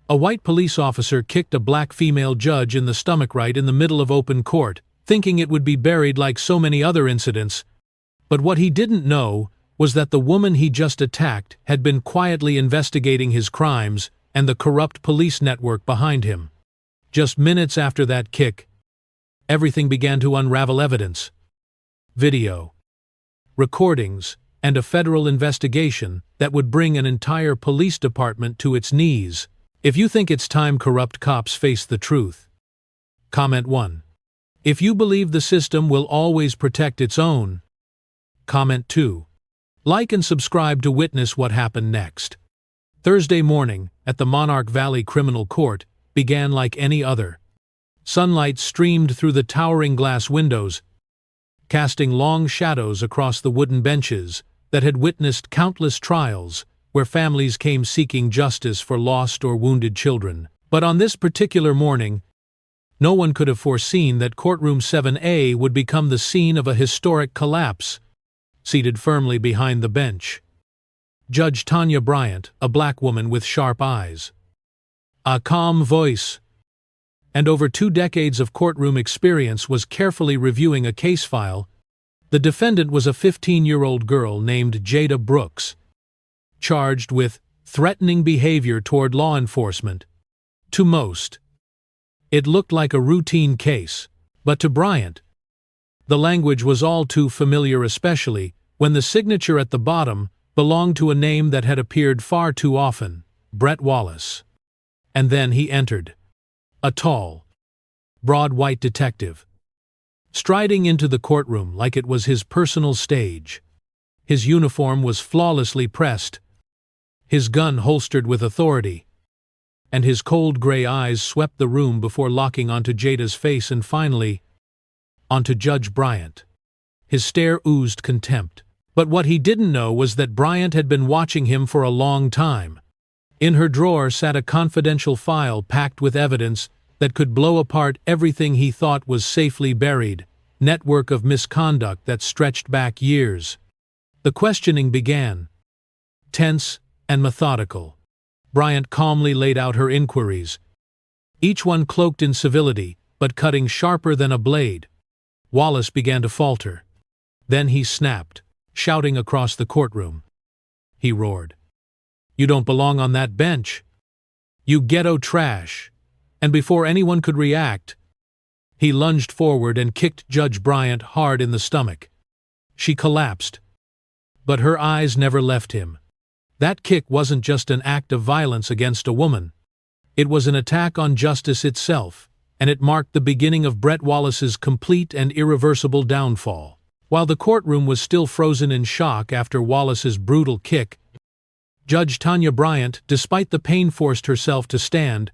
A white police officer kicked a black female judge in the stomach right in the middle of open court, thinking it would be buried like so many other incidents. But what he didn't know was that the woman he just attacked had been quietly investigating his crimes and the corrupt police network behind him. Just minutes after that kick, everything began to unravel: evidence, video, recordings, and a federal investigation that would bring an entire police department to its knees. If you think it's time corrupt cops face the truth, comment 1. If you believe the system will always protect its own, comment 2. Like and subscribe to witness what happened next. Thursday morning, at the Monarch Valley Criminal Court, began like any other. Sunlight streamed through the towering glass windows, casting long shadows across the wooden benches that had witnessed countless trials where families came seeking justice for lost or wounded children. But on this particular morning, no one could have foreseen that courtroom 7A would become the scene of a historic collapse. Seated firmly behind the bench, Judge Tanya Bryant, a black woman with sharp eyes, a calm voice, and over 2 decades of courtroom experience, was carefully reviewing a case file. The defendant was a 15-year-old girl named Jada Brooks, charged with threatening behavior toward law enforcement. To most, it looked like a routine case, but to Bryant, the language was all too familiar, especially when the signature at the bottom belonged to a name that had appeared far too often: Brett Wallace. And then he entered. A tall, broad white detective, striding into the courtroom like it was his personal stage. His uniform was flawlessly pressed, his gun holstered with authority, and his cold gray eyes swept the room before locking onto Jada's face and finally onto Judge Bryant. His stare oozed contempt. But what he didn't know was that Bryant had been watching him for a long time. In her drawer sat a confidential file packed with evidence that could blow apart everything he thought was safely buried, network of misconduct that stretched back years. The questioning began. Tense and methodical, Bryant calmly laid out her inquiries, each one cloaked in civility, but cutting sharper than a blade. Wallace began to falter. Then he snapped, shouting across the courtroom. He roared, "You don't belong on that bench! You ghetto trash!" And before anyone could react, he lunged forward and kicked Judge Bryant hard in the stomach. She collapsed, but her eyes never left him. That kick wasn't just an act of violence against a woman. It was an attack on justice itself, and it marked the beginning of Brett Wallace's complete and irreversible downfall. While the courtroom was still frozen in shock after Wallace's brutal kick, Judge Tanya Bryant, despite the pain, forced herself to stand.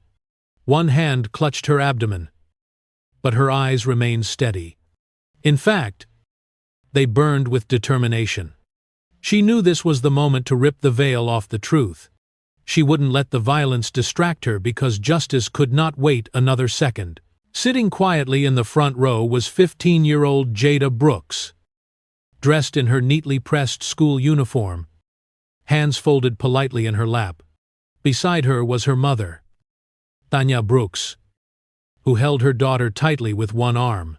One hand clutched her abdomen, but her eyes remained steady. In fact, they burned with determination. She knew this was the moment to rip the veil off the truth. She wouldn't let the violence distract her because justice could not wait another second. Sitting quietly in the front row was 15-year-old Jada Brooks, dressed in her neatly pressed school uniform, hands folded politely in her lap. Beside her was her mother, Tanya Brooks, who held her daughter tightly with one arm,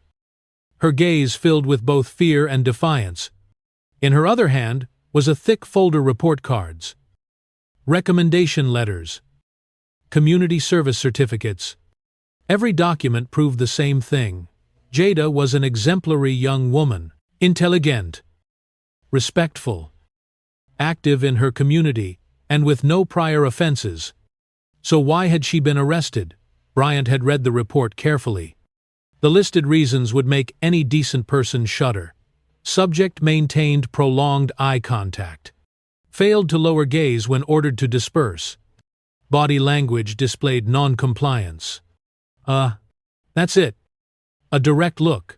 her gaze filled with both fear and defiance. In her other hand was a thick folder of report cards, recommendation letters, community service certificates. Every document proved the same thing. Jada was an exemplary young woman, intelligent, respectful, active in her community, and with no prior offenses. So why had she been arrested? Bryant had read the report carefully. The listed reasons would make any decent person shudder. Subject maintained prolonged eye contact. Failed to lower gaze when ordered to disperse. Body language displayed non-compliance. That's it. A direct look.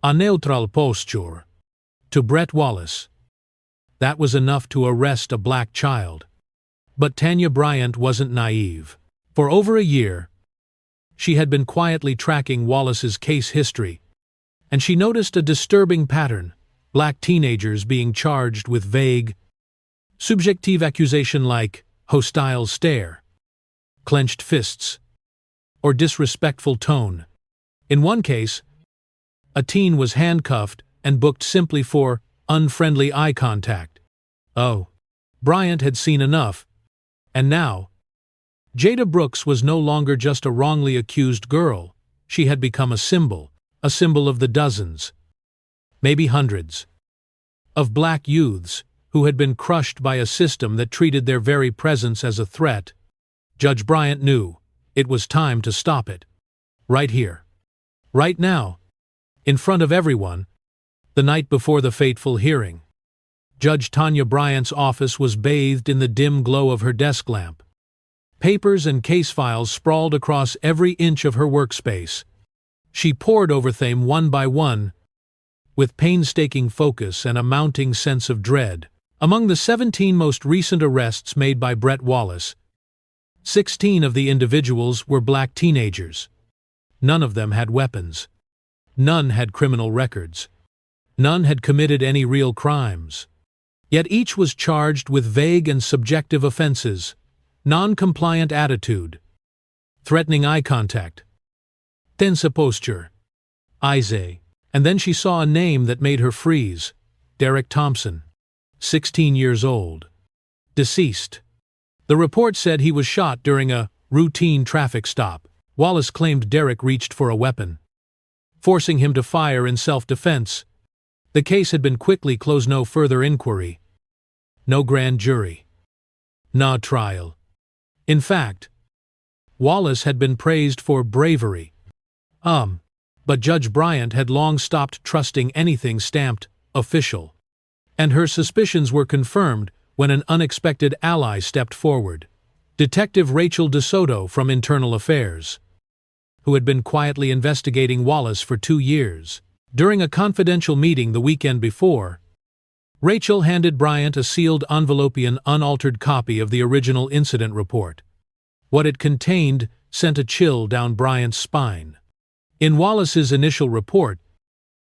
A neutral posture. To Brett Wallace. That was enough to arrest a black child. But Tanya Bryant wasn't naive. For over a year, she had been quietly tracking Wallace's case history, and she noticed a disturbing pattern: black teenagers being charged with vague, subjective accusation like hostile stare, clenched fists, or disrespectful tone. In one case, a teen was handcuffed and booked simply for unfriendly eye contact. Oh, Bryant had seen enough. And now, Jada Brooks was no longer just a wrongly accused girl. She had become a symbol of the dozens, maybe hundreds, of black youths who had been crushed by a system that treated their very presence as a threat. Judge Bryant knew it was time to stop it. Right here. Right now. In front of everyone. The night before the fateful hearing. Judge Tanya Bryant's office was bathed in the dim glow of her desk lamp. Papers and case files sprawled across every inch of her workspace. She pored over them one by one, with painstaking focus and a mounting sense of dread. Among the 17 most recent arrests made by Brett Wallace, 16 of the individuals were black teenagers. None of them had weapons. None had criminal records. None had committed any real crimes. Yet each was charged with vague and subjective offenses: non-compliant attitude, threatening eye contact, tense posture, eyes. And then she saw a name that made her freeze: Derek Thompson, 16 years old, deceased. The report said he was shot during a routine traffic stop. Wallace claimed Derek reached for a weapon, forcing him to fire in self-defense. The case had been quickly closed. No further inquiry. No grand jury. No trial. In fact, Wallace had been praised for bravery. But Judge Bryant had long stopped trusting anything stamped official. And her suspicions were confirmed when an unexpected ally stepped forward. Detective Rachel DeSoto from Internal Affairs, who had been quietly investigating Wallace for 2 years. During a confidential meeting the weekend before, Rachel handed Bryant a sealed envelope-y unaltered copy of the original incident report. What it contained sent a chill down Bryant's spine. In Wallace's initial report,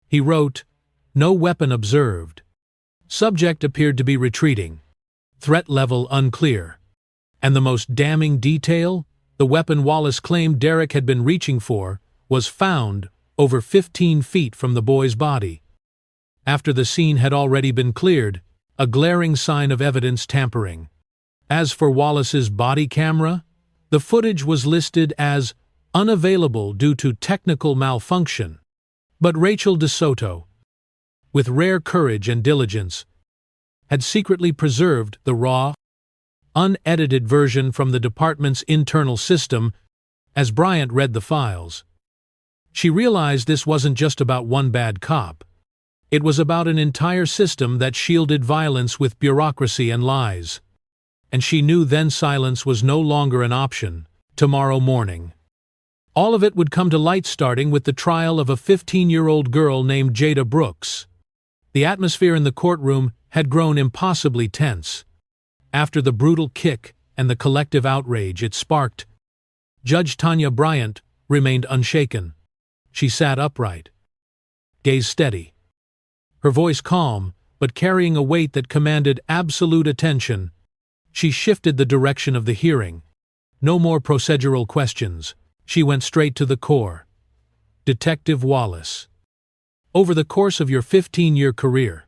he wrote, "No weapon observed. Subject appeared to be retreating. Threat level unclear." And the most damning detail? The weapon Wallace claimed Derek had been reaching for was found over 15 feet from the boy's body. After the scene had already been cleared, a glaring sign of evidence tampering. As for Wallace's body camera, the footage was listed as unavailable due to technical malfunction. But Rachel DeSoto, with rare courage and diligence, had secretly preserved the raw, unedited version from the department's internal system. As Bryant read the files, she realized this wasn't just about one bad cop. It was about an entire system that shielded violence with bureaucracy and lies. And she knew then silence was no longer an option. Tomorrow morning, all of it would come to light, starting with the trial of a 15-year-old girl named Jada Brooks. The atmosphere in the courtroom had grown impossibly tense. After the brutal kick and the collective outrage it sparked, Judge Tanya Bryant remained unshaken. She sat upright, gaze steady, her voice calm but carrying a weight that commanded absolute attention. She shifted the direction of the hearing. No more procedural questions. She went straight to the core. Detective Wallace, over the course of your 15-year career,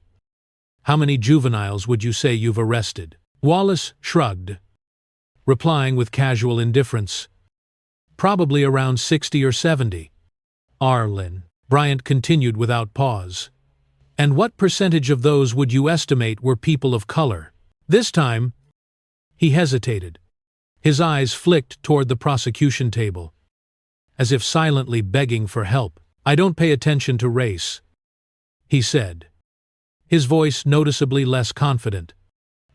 how many juveniles would you say you've arrested? Wallace shrugged, replying with casual indifference. Probably around 60 or 70. Arlen, Bryant continued without pause. And what percentage of those would you estimate were people of color? This time, he hesitated. His eyes flicked toward the prosecution table, as if silently begging for help. I don't pay attention to race, he said, his voice noticeably less confident.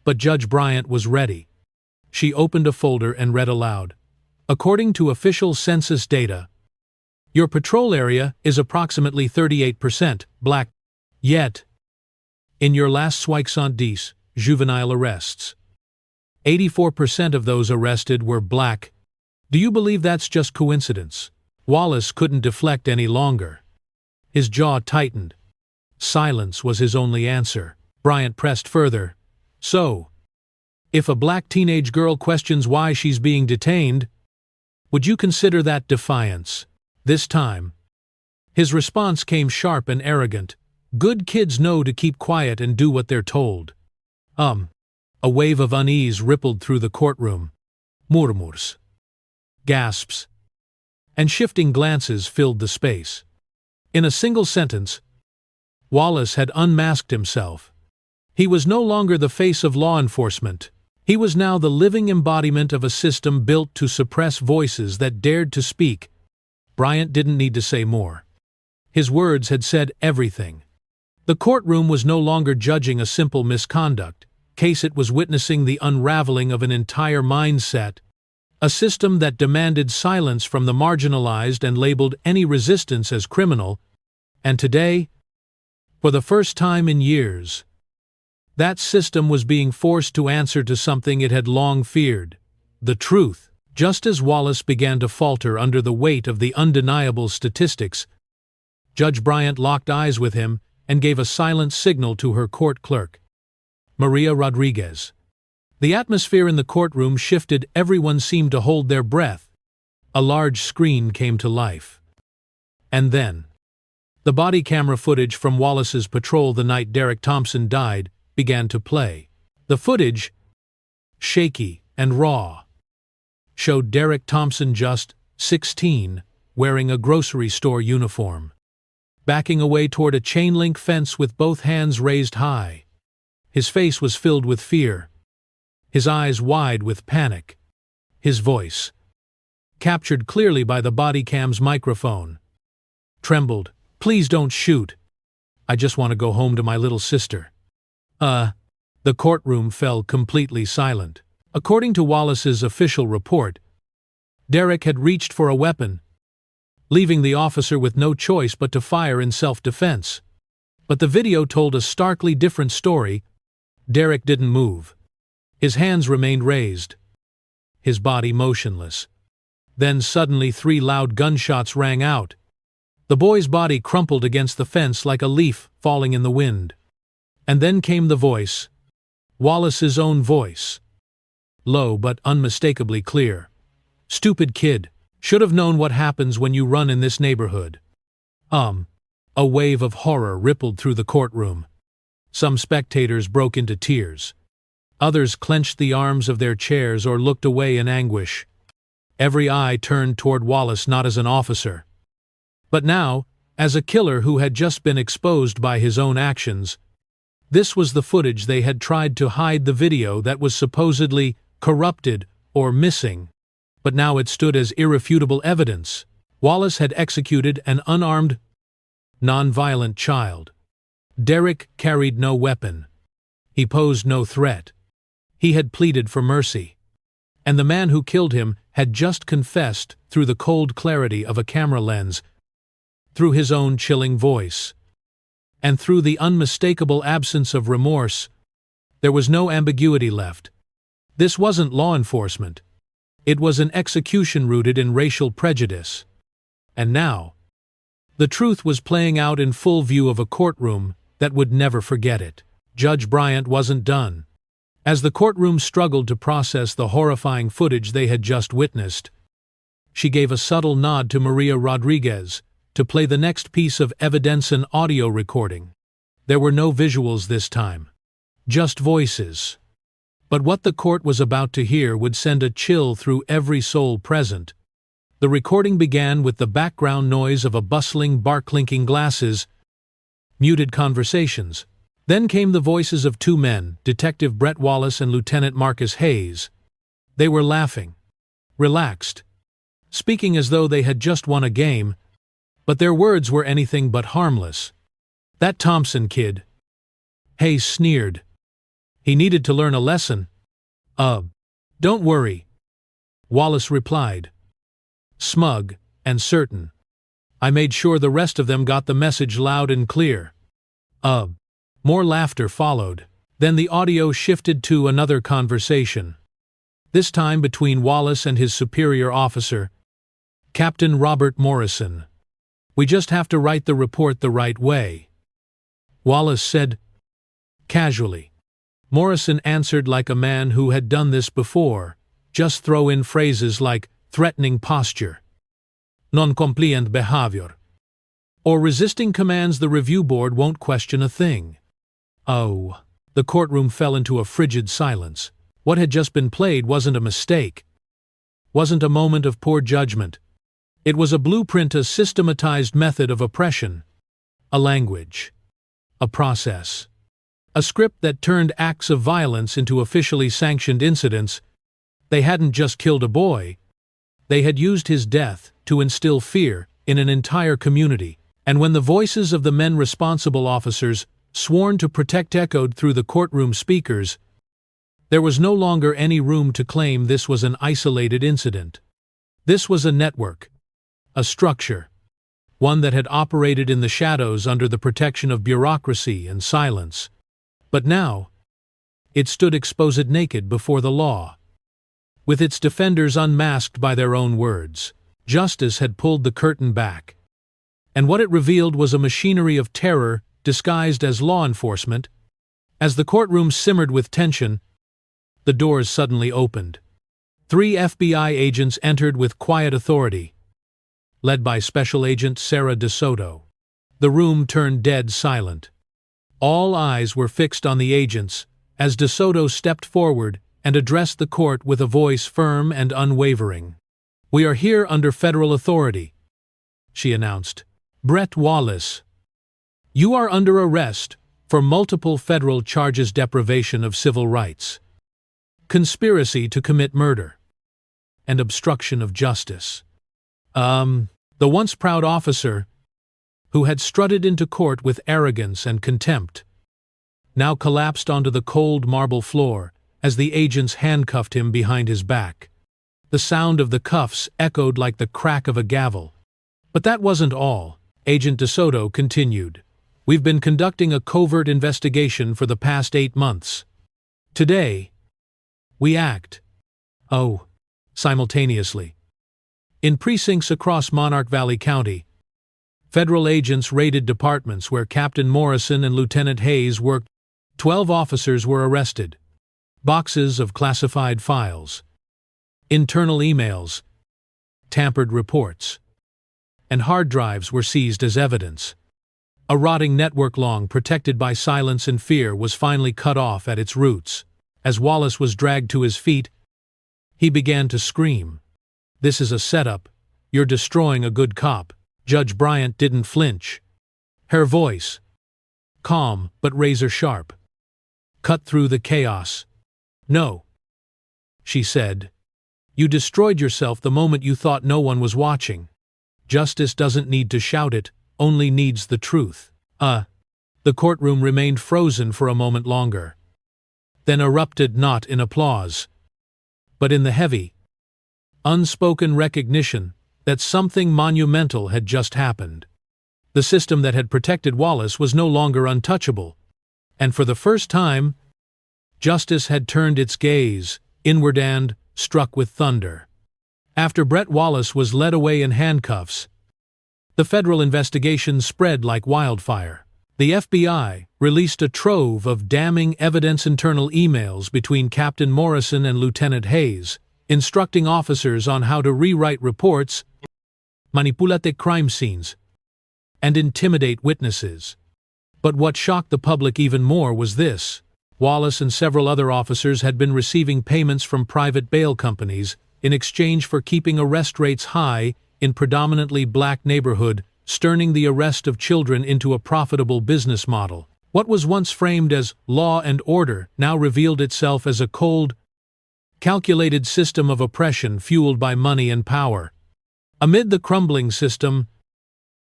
But Judge Bryant was ready. She opened a folder and read aloud. According to official census data, your patrol area is approximately 38% black. Yet, in your last 70 juvenile arrests, 84% of those arrested were black. Do you believe that's just coincidence? Wallace couldn't deflect any longer. His jaw tightened. Silence was his only answer. Bryant pressed further. So, if a black teenage girl questions why she's being detained, Would you consider that defiance? This time, his response came sharp and arrogant. Good kids know to keep quiet and do what they're told. A wave of unease rippled through the courtroom. Murmurs, gasps, and shifting glances filled the space. In a single sentence, Wallace had unmasked himself. He was no longer the face of law enforcement. He was now the living embodiment of a system built to suppress voices that dared to speak. Bryant didn't need to say more. His words had said everything. The courtroom was no longer judging a simple misconduct case, it was witnessing the unraveling of an entire mindset, a system that demanded silence from the marginalized and labeled any resistance as criminal. And today, for the first time in years, that system was being forced to answer to something it had long feared: the truth. Just as Wallace began to falter under the weight of the undeniable statistics, Judge Bryant locked eyes with him and gave a silent signal to her court clerk, Maria Rodriguez. The atmosphere in the courtroom shifted. Everyone seemed to hold their breath. A large screen came to life. And then, the body camera footage from Wallace's patrol the night Derek Thompson died began to play. The footage, shaky and raw, showed Derek Thompson, just 16, wearing a grocery store uniform, backing away toward a chain-link fence with both hands raised high. His face was filled with fear, his eyes wide with panic. His voice, captured clearly by the body cam's microphone, trembled. "Please don't shoot. I just want to go home to my little sister." The courtroom fell completely silent. According to Wallace's official report, Derek had reached for a weapon, leaving the officer with no choice but to fire in self-defense. But the video told a starkly different story. Derek didn't move. His hands remained raised, his body motionless. Then suddenly 3 loud gunshots rang out. The boy's body crumpled against the fence like a leaf falling in the wind. And then came the voice, Wallace's own voice, low but unmistakably clear. "Stupid kid. Should have known what happens when you run in this neighborhood." A wave of horror rippled through the courtroom. Some spectators broke into tears. Others clenched the arms of their chairs or looked away in anguish. Every eye turned toward Wallace, not as an officer, but now as a killer who had just been exposed by his own actions. This was the footage they had tried to hide, the video that was supposedly corrupted or missing, but now it stood as irrefutable evidence. Wallace had executed an unarmed, non-violent child. Derek carried no weapon. He posed no threat. He had pleaded for mercy. And the man who killed him had just confessed through the cold clarity of a camera lens, through his own chilling voice, and through the unmistakable absence of remorse. There was no ambiguity left. This wasn't law enforcement. It was an execution rooted in racial prejudice. And now, the truth was playing out in full view of a courtroom that would never forget it. Judge Bryant wasn't done. As the courtroom struggled to process the horrifying footage they had just witnessed, she gave a subtle nod to Maria Rodriguez to play the next piece of evidence, an audio recording. There were no visuals this time, just voices. But what the court was about to hear would send a chill through every soul present. The recording began with the background noise of a bustling bar, clinking glasses, muted conversations. Then came the voices of 2 men, Detective Brett Wallace and Lieutenant Marcus Hayes. They were laughing, relaxed, speaking as though they had just won a game, but their words were anything but harmless. "That Thompson kid," Hayes sneered. "He needed to learn a lesson." Don't worry," Wallace replied, smug and certain. "I made sure the rest of them got the message loud and clear." More laughter followed. Then the audio shifted to another conversation, this time between Wallace and his superior officer, Captain Robert Morrison. "We just have to write the report the right way," Wallace said casually. Morrison answered like a man who had done this before. "Just throw in phrases like threatening posture, non-compliant behavior, or resisting commands the review board won't question a thing. Oh, the courtroom fell into a frigid silence. What had just been played wasn't a mistake, wasn't a moment of poor judgment. It was a blueprint, a systematized method of oppression, a language, a process, a script that turned acts of violence into officially sanctioned incidents. They hadn't just killed a boy, they had used his death to instill fear in an entire community. And when the voices of the men responsible, officers sworn to protect, echoed through the courtroom speakers, there was no longer any room to claim this was an isolated incident. This was a network, a structure, one that had operated in the shadows under the protection of bureaucracy and silence. But now, it stood exposed naked before the law. With its defenders unmasked by their own words, justice had pulled the curtain back. And what it revealed was a machinery of terror disguised as law enforcement. As the courtroom simmered with tension, the doors suddenly opened. 3 FBI agents entered with quiet authority, led by Special Agent Sarah DeSoto. The room turned dead silent. All eyes were fixed on the agents as DeSoto stepped forward and addressed the court with a voice firm and unwavering. "We are here under federal authority," she announced. "Brett Wallace, you are under arrest for multiple federal charges: deprivation of civil rights, conspiracy to commit murder, and obstruction of justice." The once proud officer, who had strutted into court with arrogance and contempt, now collapsed onto the cold marble floor as the agents handcuffed him behind his back. The sound of the cuffs echoed like the crack of a gavel. But that wasn't all. Agent DeSoto continued. "We've been conducting a covert investigation for the past 8 months. Today, we act, simultaneously. In precincts across Monarch Valley County, federal agents raided departments where Captain Morrison and Lieutenant Hayes worked. 12 officers were arrested. Boxes of classified files, internal emails, tampered reports, and hard drives were seized as evidence. A rotting network long protected by silence and fear was finally cut off at its roots. As Wallace was dragged to his feet, he began to scream. "This is a setup. You're destroying a good cop." Judge Bryant didn't flinch. Her voice, calm but razor-sharp, cut through the chaos. "No," she said. "You destroyed yourself the moment you thought no one was watching. Justice doesn't need to shout it, only needs the truth." The courtroom remained frozen for a moment longer, then erupted not in applause, but in the heavy, unspoken recognition that something monumental had just happened. The system that had protected Wallace was no longer untouchable, and for the first time, justice had turned its gaze inward and struck with thunder. After Brett Wallace was led away in handcuffs, the federal investigation spread like wildfire. The FBI released a trove of damning evidence: internal emails between Captain Morrison and Lieutenant Hayes, instructing officers on how to rewrite reports, manipulate crime scenes, and intimidate witnesses. But what shocked the public even more was this: Wallace and several other officers had been receiving payments from private bail companies in exchange for keeping arrest rates high in predominantly black neighborhood, turning the arrest of children into a profitable business model. What was once framed as law and order now revealed itself as a cold, calculated system of oppression fueled by money and power. Amid the crumbling system,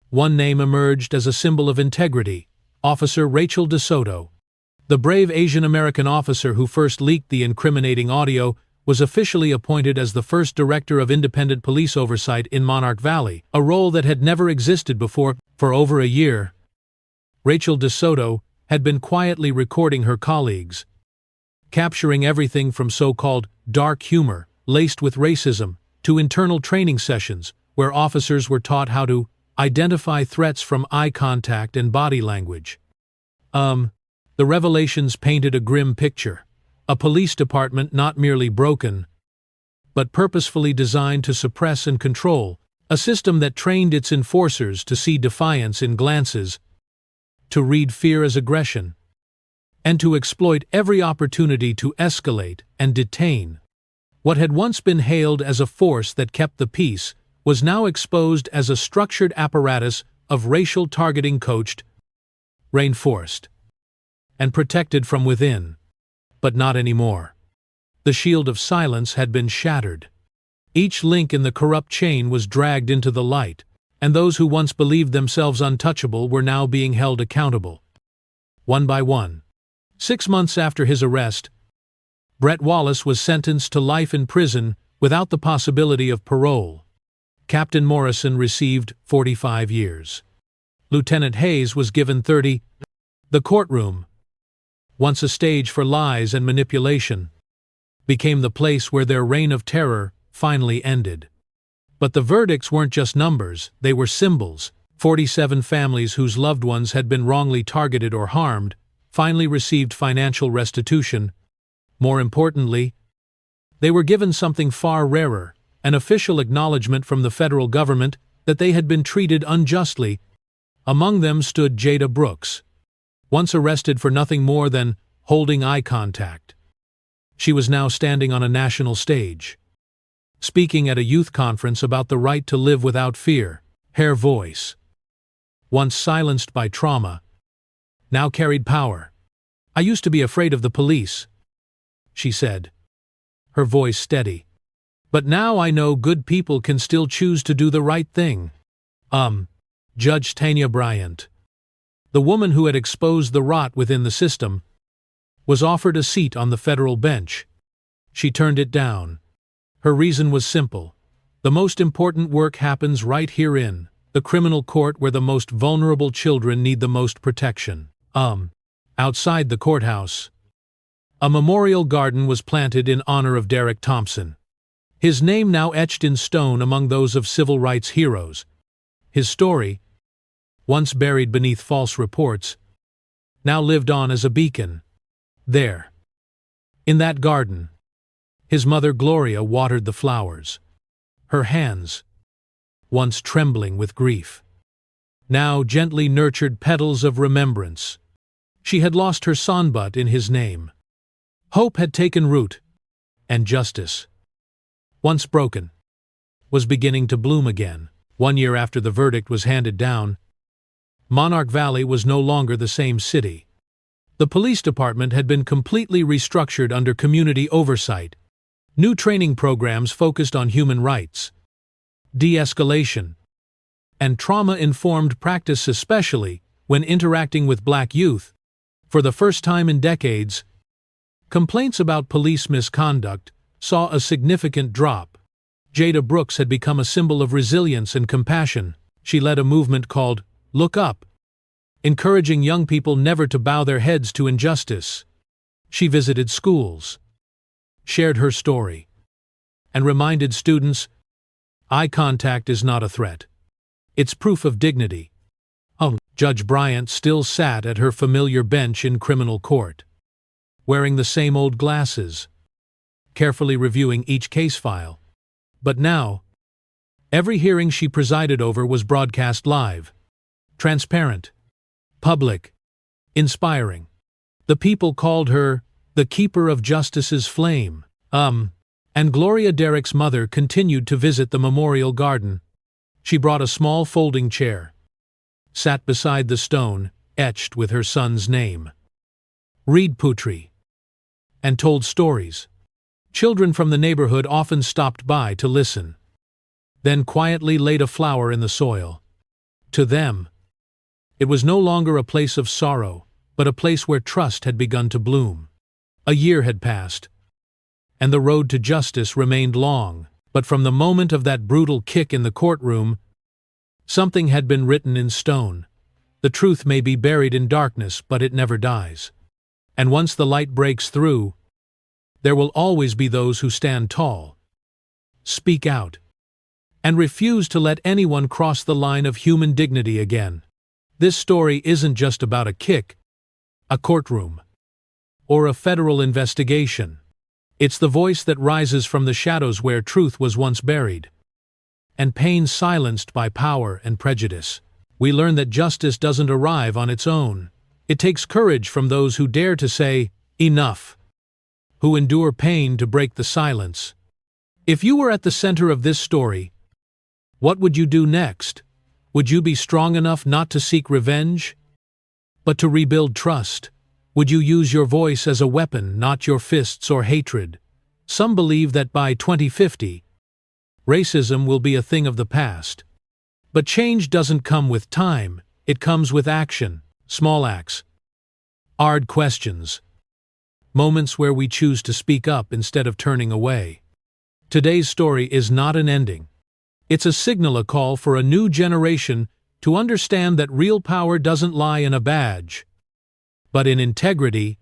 one name emerged as a symbol of integrity: Officer Rachel DeSoto. The brave Asian American officer who first leaked the incriminating audio was officially appointed as the first director of independent police oversight in Monarch Valley, a role that had never existed before. For over a year, Rachel DeSoto had been quietly recording her colleagues, capturing everything from so-called dark humor laced with racism to internal training sessions where officers were taught how to identify threats from eye contact and body language. The revelations painted a grim picture. A police department not merely broken, but purposefully designed to suppress and control, a system that trained its enforcers to see defiance in glances, to read fear as aggression, and to exploit every opportunity to escalate and detain. What had once been hailed as a force that kept the peace was now exposed as a structured apparatus of racial targeting coached, reinforced, and protected from within. But not anymore. The shield of silence had been shattered. Each link in the corrupt chain was dragged into the light, and those who once believed themselves untouchable were now being held accountable. One by one. 6 months after his arrest, Brett Wallace was sentenced to life in prison without the possibility of parole. Captain Morrison received 45 years. Lieutenant Hayes was given 30. The courtroom, once a stage for lies and manipulation, became the place where their reign of terror finally ended. But the verdicts weren't just numbers, they were symbols. 47 families whose loved ones had been wrongly targeted or harmed finally received financial restitution. More importantly, they were given something far rarer, an official acknowledgement from the federal government that they had been treated unjustly. Among them stood Jada Brooks, once arrested for nothing more than holding eye contact. She was now standing on a national stage, speaking at a youth conference about the right to live without fear. Her voice, once silenced by trauma, now carried power. "I used to be afraid of the police," she said, her voice steady. "But now I know good people can still choose to do the right thing." Judge Tanya Bryant, the woman who had exposed the rot within the system, was offered a seat on the federal bench. She turned it down. Her reason was simple. The most important work happens right here in the criminal court, where the most vulnerable children need the most protection. Outside the courthouse, a memorial garden was planted in honor of Derek Thompson. His name now etched in stone among those of civil rights heroes. His story, once buried beneath false reports, now lived on as a beacon. There, in that garden, his mother Gloria watered the flowers. Her hands, once trembling with grief, now gently nurtured petals of remembrance. She had lost her sonbut in his name. Hope had taken root, and justice, once broken, was beginning to bloom again. 1 year after the verdict was handed down, Monarch Valley was no longer the same city. The police department had been completely restructured under community oversight. New training programs focused on human rights, de-escalation, and trauma-informed practice, especially when interacting with Black youth. For the first time in decades, complaints about police misconduct saw a significant drop. Jada Brooks had become a symbol of resilience and compassion. She led a movement called Look Up, encouraging young people never to bow their heads to injustice. She visited schools, shared her story, and reminded students, eye contact is not a threat. It's proof of dignity. Judge Bryant still sat at her familiar bench in criminal court, wearing the same old glasses, carefully reviewing each case file. But now, every hearing she presided over was broadcast live, transparent, public, inspiring. The people called her the keeper of justice's flame. And Gloria Derek's mother continued to visit the memorial garden. She brought a small folding chair, sat beside the stone etched with her son's name, read poetry, and told stories. Children from the neighborhood often stopped by to listen, then quietly laid a flower in the soil. To them, it was no longer a place of sorrow, but a place where trust had begun to bloom. A year had passed, and the road to justice remained long, but from the moment of that brutal kick in the courtroom, something had been written in stone. The truth may be buried in darkness, but it never dies. And once the light breaks through, there will always be those who stand tall, speak out, and refuse to let anyone cross the line of human dignity again. This story isn't just about a kick, a courtroom, or a federal investigation. It's the voice that rises from the shadows where truth was once buried, and pain silenced by power and prejudice. We learn that justice doesn't arrive on its own. It takes courage from those who dare to say, "Enough," who endure pain to break the silence. If you were at the center of this story, what would you do next? Would you be strong enough not to seek revenge, but to rebuild trust? Would you use your voice as a weapon, not your fists or hatred? Some believe that by 2050, racism will be a thing of the past. But change doesn't come with time, it comes with action, small acts, hard questions, moments where we choose to speak up instead of turning away. Today's story is not an ending. It's a signal, a call for a new generation to understand that real power doesn't lie in a badge, but in integrity,